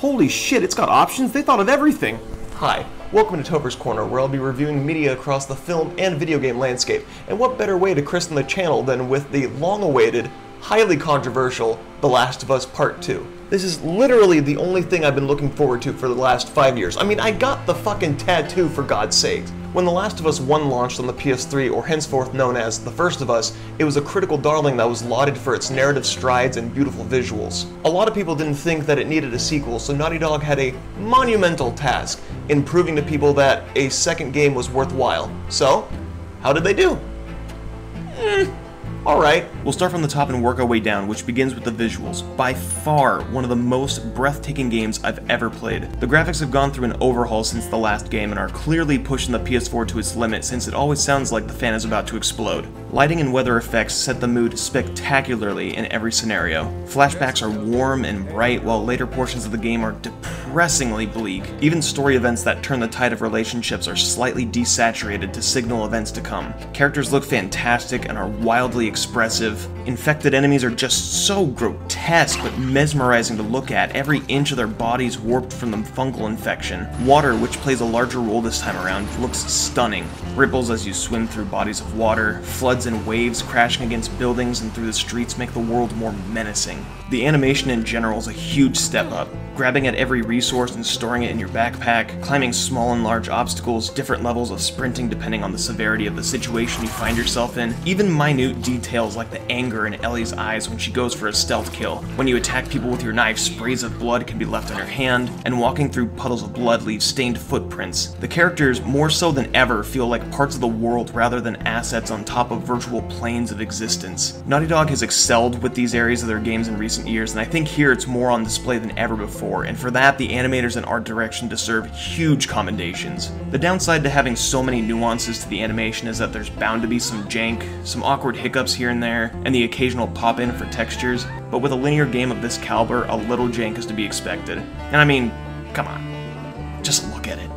Holy shit, it's got options? They thought of everything! Hi, welcome to Topher's Corner, where I'll be reviewing media across the film and video game landscape. And what better way to christen the channel than with the long-awaited, highly controversial The Last of Us Part 2. This is literally the only thing I've been looking forward to for the last 5 years. I mean, I got the fucking tattoo, for God's sake. When The Last of Us 1 launched on the PS3, or henceforth known as The First of Us, it was a critical darling that was lauded for its narrative strides and beautiful visuals. A lot of people didn't think that it needed a sequel, so Naughty Dog had a monumental task in proving to people that a second game was worthwhile. So, how did they do? Alright. We'll start from the top and work our way down, which begins with the visuals. By far, one of the most breathtaking games I've ever played. The graphics have gone through an overhaul since the last game and are clearly pushing the PS4 to its limit, since it always sounds like the fan is about to explode. Lighting and weather effects set the mood spectacularly in every scenario. Flashbacks are warm and bright, while later portions of the game are depressingly bleak. Even story events that turn the tide of relationships are slightly desaturated to signal events to come. Characters look fantastic and are wildly expressive. Infected enemies are just so grotesque but mesmerizing to look at, every inch of their bodies warped from the fungal infection. Water, which plays a larger role this time around, looks stunning. Ripples as you swim through bodies of water, floods and waves crashing against buildings and through the streets make the world more menacing. The animation in general is a huge step up. Grabbing at every resource and storing it in your backpack, climbing small and large obstacles, different levels of sprinting depending on the severity of the situation you find yourself in, even minute details like the anger in Ellie's eyes when she goes for a stealth kill. When you attack people with your knife, sprays of blood can be left on your hand, and walking through puddles of blood leaves stained footprints. The characters, more so than ever, feel like parts of the world rather than assets on top of virtual planes of existence. Naughty Dog has excelled with these areas of their games in recent years, and I think here it's more on display than ever before, and for that, the animators and art direction deserve huge commendations. The downside to having so many nuances to the animation is that there's bound to be some jank, some awkward hiccups here and there, and the occasional pop-in for textures, but with a linear game of this caliber, a little jank is to be expected. And I mean, come on, just look at it.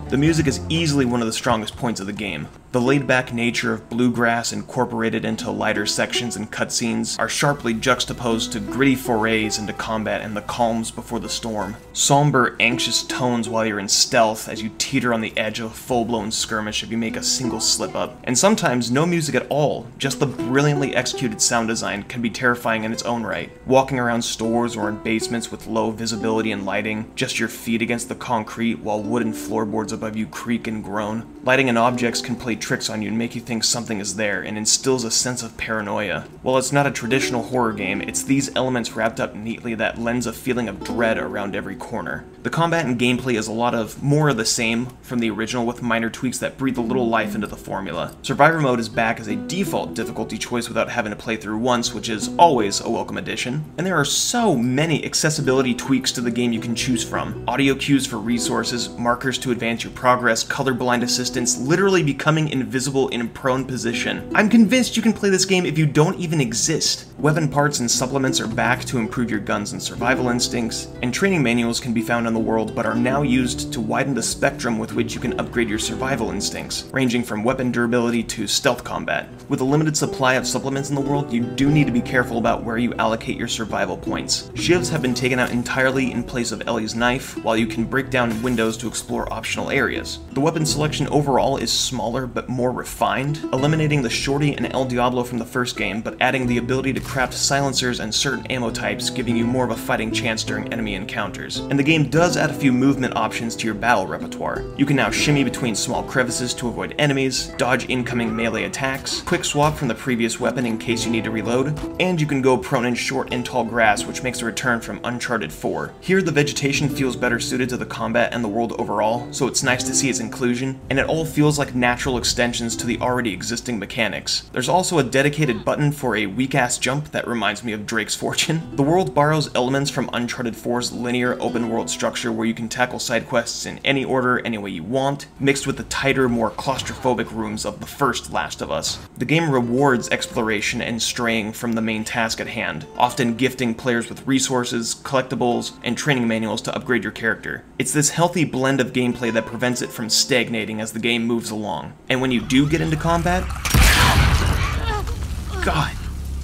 The music is easily one of the strongest points of the game. The laid-back nature of bluegrass incorporated into lighter sections and cutscenes are sharply juxtaposed to gritty forays into combat and the calms before the storm. Somber, anxious tones while you're in stealth as you teeter on the edge of a full-blown skirmish if you make a single slip-up. And sometimes no music at all, just the brilliantly executed sound design can be terrifying in its own right. Walking around stores or in basements with low visibility and lighting, just your feet against the concrete while wooden floorboards above you creak and groan. Lighting and objects can play tricks on you and make you think something is there, and instills a sense of paranoia. While it's not a traditional horror game, it's these elements wrapped up neatly that lends a feeling of dread around every corner. The combat and gameplay is a lot of more of the same from the original, with minor tweaks that breathe a little life into the formula. Survivor mode is back as a default difficulty choice without having to play through once, which is always a welcome addition. And there are so many accessibility tweaks to the game you can choose from. Audio cues for resources, markers to advance your progress, colorblind assistance, literally becoming invisible in a prone position. I'm convinced you can play this game if you don't even exist. Weapon parts and supplements are back to improve your guns and survival instincts, and training manuals can be found in the world but are now used to widen the spectrum with which you can upgrade your survival instincts, ranging from weapon durability to stealth combat. With a limited supply of supplements in the world, you do need to be careful about where you allocate your survival points. Shivs have been taken out entirely in place of Ellie's knife, while you can break down windows to explore optional areas. The weapon selection overall is smaller but more refined, eliminating the Shorty and El Diablo from the first game, but adding the ability to craft silencers and certain ammo types, giving you more of a fighting chance during enemy encounters. And the game does add a few movement options to your battle repertoire. You can now shimmy between small crevices to avoid enemies, dodge incoming melee attacks, quick swap from the previous weapon in case you need to reload, and you can go prone in short and tall grass, which makes a return from Uncharted 4. Here the vegetation feels better suited to the combat and the world overall, so it's nice to see its inclusion, and it all feels like natural extensions to the already existing mechanics. There's also a dedicated button for a weak-ass jump that reminds me of Drake's Fortune. The world borrows elements from Uncharted 4's linear open-world structure where you can tackle side quests in any order, any way you want, mixed with the tighter, more claustrophobic rooms of the first Last of Us. The game rewards exploration and straying from the main task at hand, often gifting players with resources, collectibles, and training manuals to upgrade your character. It's this healthy blend of gameplay that prevents it from stagnating as the game moves along. And when you do get into combat, God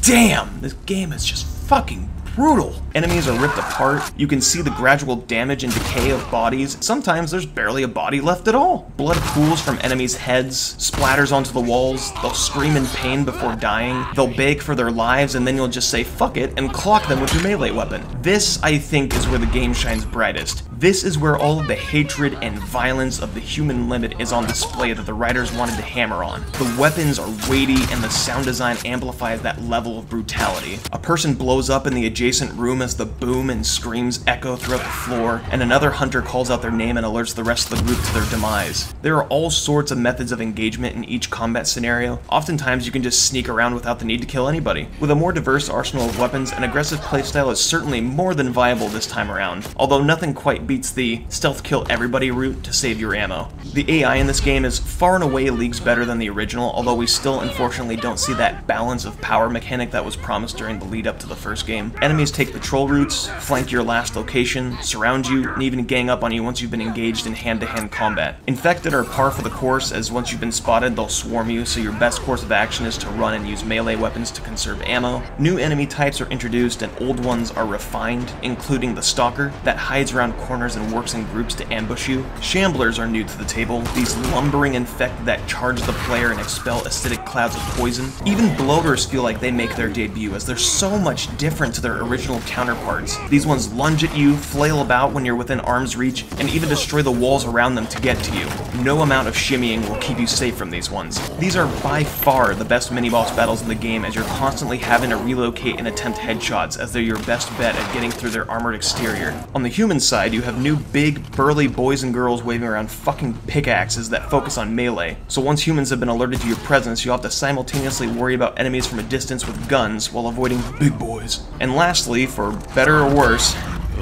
damn, this game is just fucking brutal. Enemies are ripped apart, you can see the gradual damage and decay of bodies, sometimes there's barely a body left at all. Blood pools from enemies' heads, splatters onto the walls, they'll scream in pain before dying, they'll beg for their lives, and then you'll just say fuck it and clock them with your melee weapon. This, I think, is where the game shines brightest. This is where all of the hatred and violence of the human limit is on display that the writers wanted to hammer on. The weapons are weighty and the sound design amplifies that level of brutality. A person blows up in the adjacent room as the boom and screams echo throughout the floor, and another hunter calls out their name and alerts the rest of the group to their demise. There are all sorts of methods of engagement in each combat scenario. Oftentimes you can just sneak around without the need to kill anybody. With a more diverse arsenal of weapons, an aggressive playstyle is certainly more than viable this time around, although nothing quite beats the stealth kill everybody route to save your ammo. The AI in this game is far and away leagues better than the original, although we still unfortunately don't see that balance of power mechanic that was promised during the lead up to the first game. Enemies take patrol routes, flank your last location, surround you, and even gang up on you once you've been engaged in hand-to-hand combat. Infected are par for the course, as once you've been spotted they'll swarm you, so your best course of action is to run and use melee weapons to conserve ammo. New enemy types are introduced and old ones are refined, including the Stalker, that hides around corners and works in groups to ambush you. Shamblers are new to the table, these lumbering infected that charge the player and expel acidic clouds of poison. Even bloaters feel like they make their debut, as they're so much different to their original counterparts. These ones lunge at you, flail about when you're within arm's reach, and even destroy the walls around them to get to you. No amount of shimmying will keep you safe from these ones. These are by far the best mini-boss battles in the game, as you're constantly having to relocate and attempt headshots, as they're your best bet at getting through their armored exterior. On the human side, you have new big, burly boys and girls waving around fucking pickaxes that focus on melee. So once humans have been alerted to your presence, you'll have to simultaneously worry about enemies from a distance with guns while avoiding big boys. And lastly, for better or worse,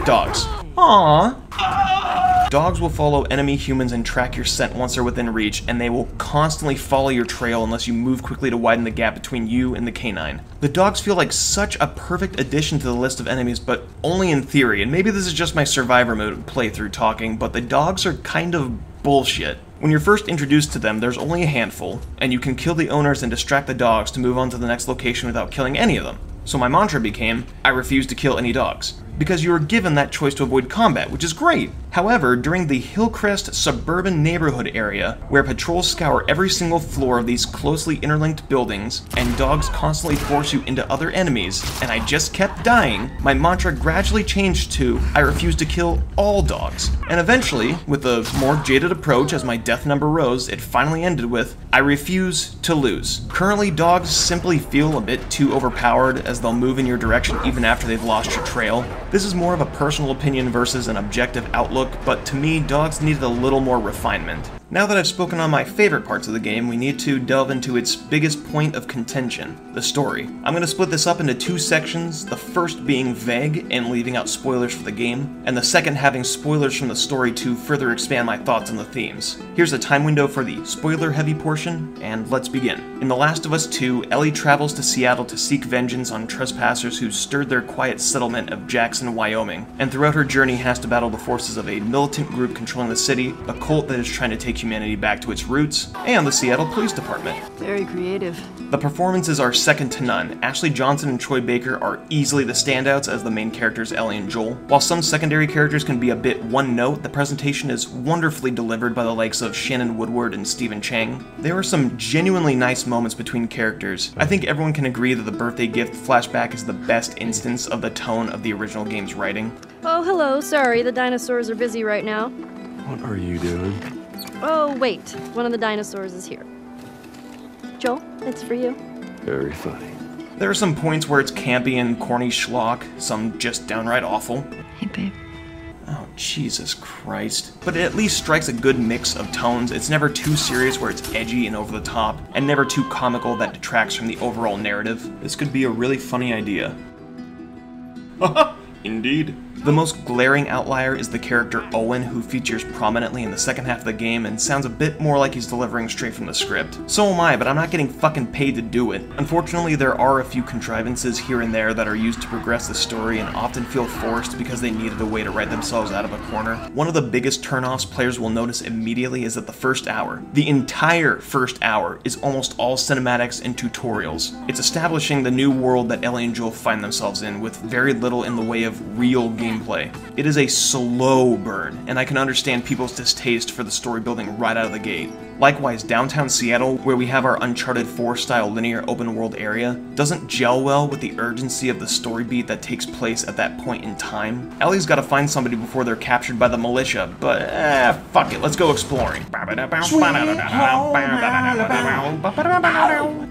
dogs. Aww. Dogs will follow enemy humans and track your scent once they're within reach, and they will constantly follow your trail unless you move quickly to widen the gap between you and the canine. The dogs feel like such a perfect addition to the list of enemies, but only in theory, and maybe this is just my survivor mode playthrough talking, but the dogs are kind of bullshit. When you're first introduced to them, there's only a handful, and you can kill the owners and distract the dogs to move on to the next location without killing any of them. So my mantra became, I refuse to kill any dogs. Because you were given that choice to avoid combat, which is great. However, during the Hillcrest suburban neighborhood area, where patrols scour every single floor of these closely interlinked buildings, and dogs constantly force you into other enemies, and I just kept dying, my mantra gradually changed to, I refuse to kill all dogs. And eventually, with a more jaded approach as my death number rose, it finally ended with, I refuse to lose. Currently, dogs simply feel a bit too overpowered, as they'll move in your direction even after they've lost your trail. This is more of a personal opinion versus an objective outlook, but to me, dogs needed a little more refinement. Now that I've spoken on my favorite parts of the game, we need to delve into its biggest point of contention, the story. I'm going to split this up into two sections, the first being vague and leaving out spoilers for the game, and the second having spoilers from the story to further expand my thoughts on the themes. Here's a time window for the spoiler-heavy portion, and let's begin. In The Last of Us 2, Ellie travels to Seattle to seek vengeance on trespassers who stirred their quiet settlement of Jackson, Wyoming, and throughout her journey has to battle the forces of a militant group controlling the city, a cult that is trying to take humanity back to its roots, and the Seattle Police Department. Very creative. The performances are second to none. Ashley Johnson and Troy Baker are easily the standouts as the main characters Ellie and Joel. While some secondary characters can be a bit one-note, the presentation is wonderfully delivered by the likes of Shannon Woodward and Stephen Chang. There are some genuinely nice moments between characters. I think everyone can agree that the birthday gift flashback is the best instance of the tone of the original game's writing. Oh, hello. Sorry, the dinosaurs are busy right now. What are you doing? Oh, wait. One of the dinosaurs is here. Joel, it's for you. Very funny. There are some points where it's campy and corny schlock, some just downright awful. Hey, babe. Oh, Jesus Christ. But it at least strikes a good mix of tones. It's never too serious where it's edgy and over the top, and never too comical that detracts from the overall narrative. This could be a really funny idea. Haha, indeed. The most glaring outlier is the character Owen, who features prominently in the second half of the game and sounds a bit more like he's delivering straight from the script. So am I, but I'm not getting fucking paid to do it. Unfortunately, there are a few contrivances here and there that are used to progress the story and often feel forced because they needed a way to write themselves out of a corner. One of the biggest turnoffs players will notice immediately is that the first hour, the entire first hour, is almost all cinematics and tutorials. It's establishing the new world that Ellie and Joel find themselves in with very little in the way of real gameplay. It is a slow burn, and I can understand people's distaste for the story building right out of the gate. Likewise, downtown Seattle, where we have our Uncharted 4 style linear open world area, doesn't gel well with the urgency of the story beat that takes place at that point in time. Ellie's gotta find somebody before they're captured by the militia, but fuck it, let's go exploring.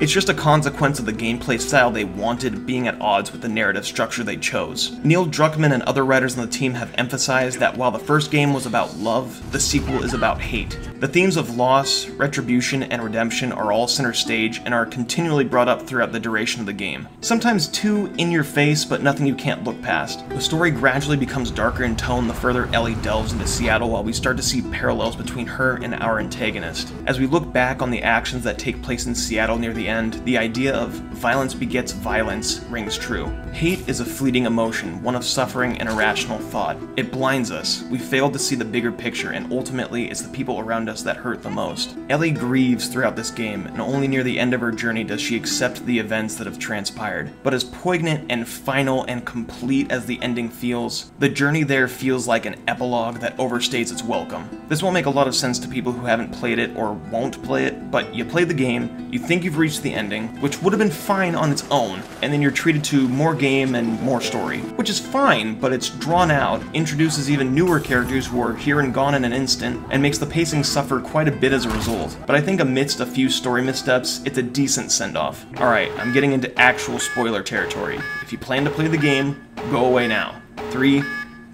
It's just a consequence of the gameplay style they wanted being at odds with the narrative structure they chose. Neil Druckmann and other writers on the team have emphasized that while the first game was about love, the sequel is about hate. The themes of loss, retribution, and redemption are all center stage and are continually brought up throughout the duration of the game. Sometimes too in your face, but nothing you can't look past. The story gradually becomes darker in tone the further Ellie delves into Seattle, while we start to see parallels between her and our antagonist. As we look back on the actions that take place in Seattle near the end, the idea of violence begets violence rings true. Hate is a fleeting emotion, one of suffering and irrational thought. It blinds us. We fail to see the bigger picture, and ultimately it's the people around us that hurt the most. Ellie grieves throughout this game, and only near the end of her journey does she accept the events that have transpired. But as poignant and final and complete as the ending feels, the journey there feels like an epilogue that overstates its welcome. This won't make a lot of sense to people who haven't played it or won't play it, but you play the game, you think you've reached the ending, which would have been fine on its own, and then you're treated to more game and more story, which is fine, but it's drawn out, introduces even newer characters who are here and gone in an instant, and makes the pacing suffer quite a bit as a result. But I think amidst a few story missteps, it's a decent send-off. Alright, I'm getting into actual spoiler territory. If you plan to play the game, go away now. 3,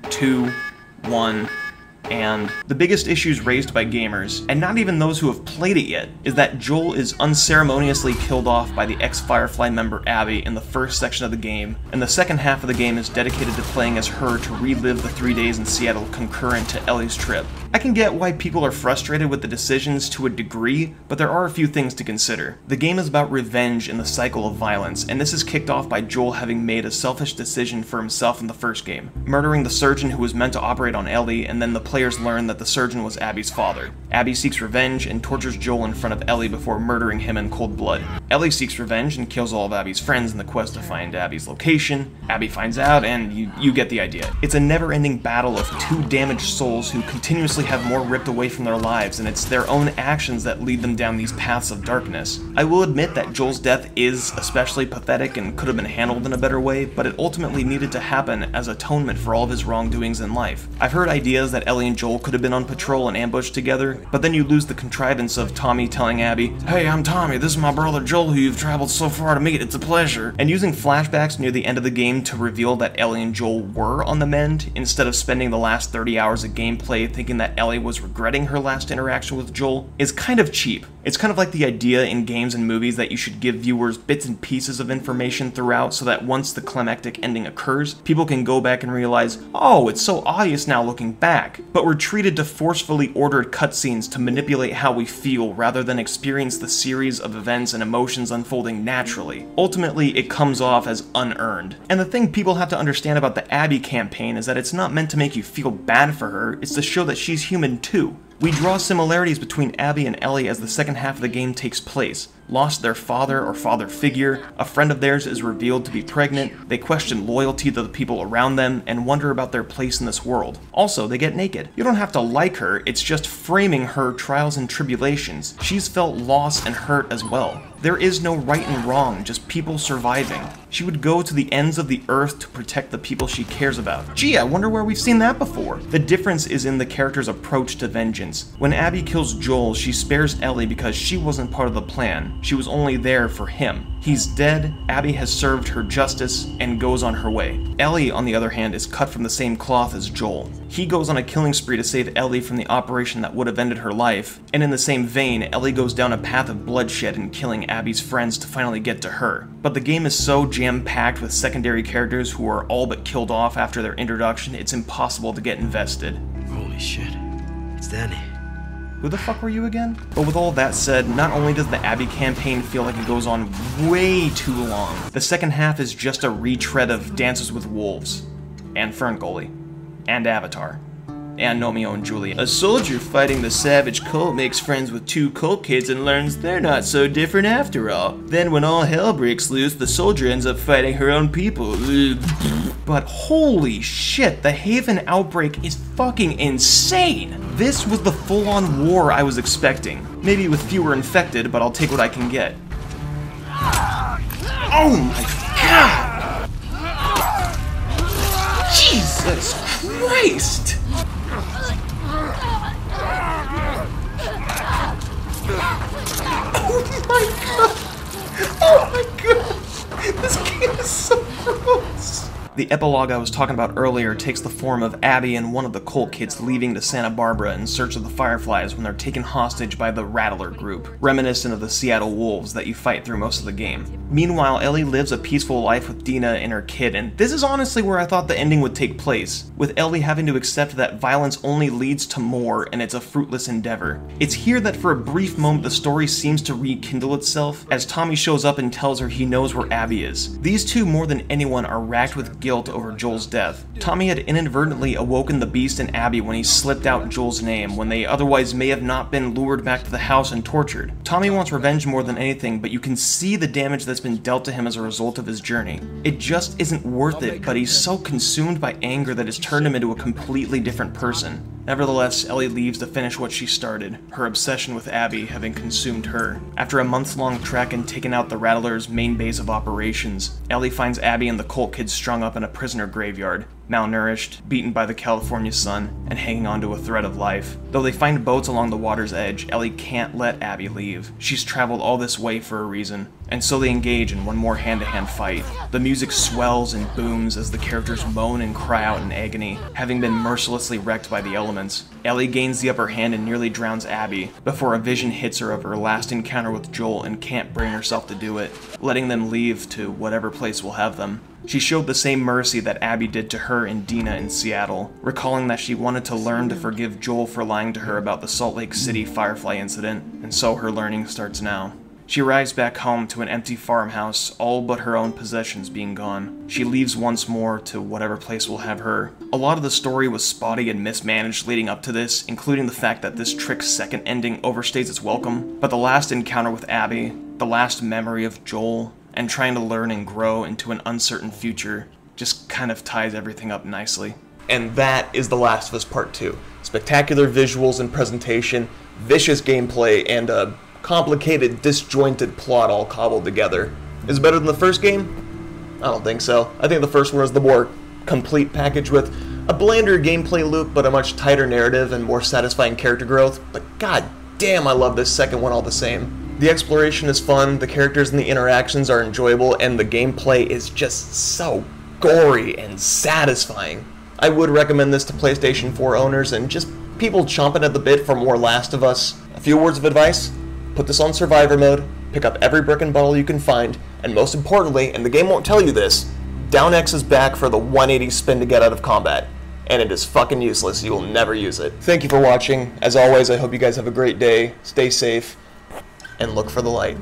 2, 1... And the biggest issues raised by gamers, and not even those who have played it yet, is that Joel is unceremoniously killed off by the ex-Firefly member Abby in the first section of the game, and the second half of the game is dedicated to playing as her to relive the 3 days in Seattle concurrent to Ellie's trip. I can get why people are frustrated with the decisions to a degree, but there are a few things to consider. The game is about revenge in the cycle of violence, and this is kicked off by Joel having made a selfish decision for himself in the first game, murdering the surgeon who was meant to operate on Ellie, and then the players learn that the surgeon was Abby's father. Abby seeks revenge and tortures Joel in front of Ellie before murdering him in cold blood. Ellie seeks revenge and kills all of Abby's friends in the quest to find Abby's location. Abby finds out, and you get the idea. It's a never-ending battle of two damaged souls who continuously have more ripped away from their lives, and it's their own actions that lead them down these paths of darkness. I will admit that Joel's death is especially pathetic and could have been handled in a better way, but it ultimately needed to happen as atonement for all of his wrongdoings in life. I've heard ideas that Ellie and Joel could have been on patrol and ambushed together, but then you lose the contrivance of Tommy telling Abby, "Hey, I'm Tommy, this is my brother Joel who you've traveled so far to meet, it's a pleasure," and using flashbacks near the end of the game to reveal that Ellie and Joel were on the mend, instead of spending the last 30 hours of gameplay thinking that Ellie was regretting her last interaction with Joel, is kind of cheap. It's kind of like the idea in games and movies that you should give viewers bits and pieces of information throughout so that once the climactic ending occurs, people can go back and realize, oh, it's so obvious now looking back. But we're treated to forcefully ordered cutscenes to manipulate how we feel rather than experience the series of events and emotions unfolding naturally. Ultimately, it comes off as unearned. And the thing people have to understand about the Abby campaign is that it's not meant to make you feel bad for her, it's to show that she's human too. We draw similarities between Abby and Ellie as the second half of the game takes place. Lost their father or father figure, a friend of theirs is revealed to be pregnant, they question loyalty to the people around them, and wonder about their place in this world. Also, they get naked. You don't have to like her, it's just framing her trials and tribulations. She's felt loss and hurt as well. There is no right and wrong, just people surviving. She would go to the ends of the earth to protect the people she cares about. Gee, I wonder where we've seen that before. The difference is in the character's approach to vengeance. When Abby kills Joel, she spares Ellie because she wasn't part of the plan. She was only there for him. He's dead, Abby has served her justice, and goes on her way. Ellie, on the other hand, is cut from the same cloth as Joel. He goes on a killing spree to save Ellie from the operation that would have ended her life, and in the same vein, Ellie goes down a path of bloodshed and killing Abby's friends to finally get to her. But the game is so jam-packed with secondary characters who are all but killed off after their introduction, it's impossible to get invested. Holy shit. It's Danny. Who the fuck were you again? But with all that said, not only does the Abby campaign feel like it goes on way too long, the second half is just a retread of Dances with Wolves, and Ferngully, and Avatar, and Romeo and Juliet. A soldier fighting the savage cult makes friends with two cult kids and learns they're not so different after all. Then when all hell breaks loose, the soldier ends up fighting her own people. But holy shit, the Haven outbreak is fucking insane! This was the full-on war I was expecting. Maybe with fewer infected, but I'll take what I can get. Oh my god! Jesus Christ! Oh my god! Oh my god! This game is so gross! The epilogue I was talking about earlier takes the form of Abby and one of the cult kids leaving to Santa Barbara in search of the Fireflies when they're taken hostage by the Rattler group, reminiscent of the Seattle Wolves that you fight through most of the game. Meanwhile, Ellie lives a peaceful life with Dina and her kid, and this is honestly where I thought the ending would take place, with Ellie having to accept that violence only leads to more and it's a fruitless endeavor. It's here that for a brief moment the story seems to rekindle itself, as Tommy shows up and tells her he knows where Abby is. These two more than anyone are racked with guilt over Joel's death. Tommy had inadvertently awoken the beast in Abby when he slipped out Joel's name, when they otherwise may have not been lured back to the house and tortured. Tommy wants revenge more than anything, but you can see the damage that's been dealt to him as a result of his journey. It just isn't worth it, but he's so consumed by anger that it's turned him into a completely different person. Nevertheless, Ellie leaves to finish what she started, her obsession with Abby having consumed her. After a months-long trek and taking out the Rattler's main base of operations, Ellie finds Abby and the cult kids strung up in a prisoner graveyard, malnourished, beaten by the California sun, and hanging on to a thread of life. Though they find boats along the water's edge, Ellie can't let Abby leave. She's traveled all this way for a reason, and so they engage in one more hand-to-hand fight. The music swells and booms as the characters moan and cry out in agony, having been mercilessly wrecked by the elements. Ellie gains the upper hand and nearly drowns Abby, before a vision hits her of her last encounter with Joel and can't bring herself to do it, letting them leave to whatever place will have them. She showed the same mercy that Abby did to her and Dina in Seattle, recalling that she wanted to learn to forgive Joel for lying to her about the Salt Lake City Firefly incident, and so her learning starts now. She arrives back home to an empty farmhouse, all but her own possessions being gone. She leaves once more to whatever place will have her. A lot of the story was spotty and mismanaged leading up to this, including the fact that this trick's second ending overstays its welcome, but the last encounter with Abby, the last memory of Joel, and trying to learn and grow into an uncertain future just kind of ties everything up nicely. And that is The Last of Us Part 2. Spectacular visuals and presentation, vicious gameplay, and a complicated, disjointed plot all cobbled together. Is it better than the first game? I don't think so. I think the first one was the more complete package with a blander gameplay loop but a much tighter narrative and more satisfying character growth, but god damn I love this second one all the same. The exploration is fun, the characters and the interactions are enjoyable, and the gameplay is just so gory and satisfying. I would recommend this to PlayStation 4 owners and just people chomping at the bit for more Last of Us. A few words of advice: put this on Survivor mode, pick up every brick and bottle you can find, and most importantly, and the game won't tell you this, down X is back for the 180 spin to get out of combat. And it is fucking useless, you will never use it. Thank you for watching. As always, I hope you guys have a great day, stay safe, and look for the light.